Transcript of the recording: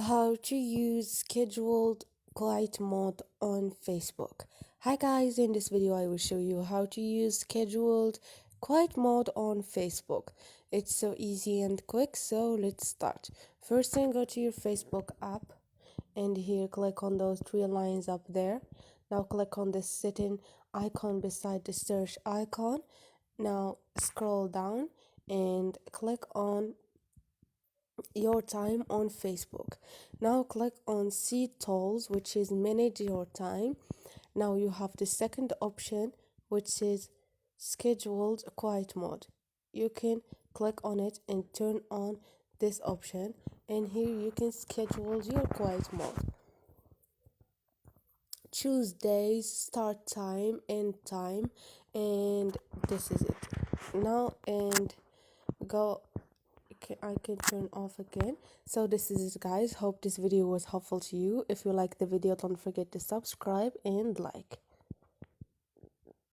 How to use scheduled quiet mode on Facebook. Hi guys, in this video I will show you how to use scheduled quiet mode on Facebook. It's so easy and quick, so let's start. First thing, go to your Facebook app and here click on those three lines up there. Now click on the setting icon beside the search icon. Now scroll down and click on your time on Facebook. Now click on see tools, which is manage your time. Now you have the second option, which is scheduled quiet mode. You can click on it and turn on this option, and here you can schedule your quiet mode. Choose days, start time, end time, and this is it. Now and go. I can turn off again. So this is it, guys. Hope this video was helpful to you. If you like the video, don't forget to subscribe and like.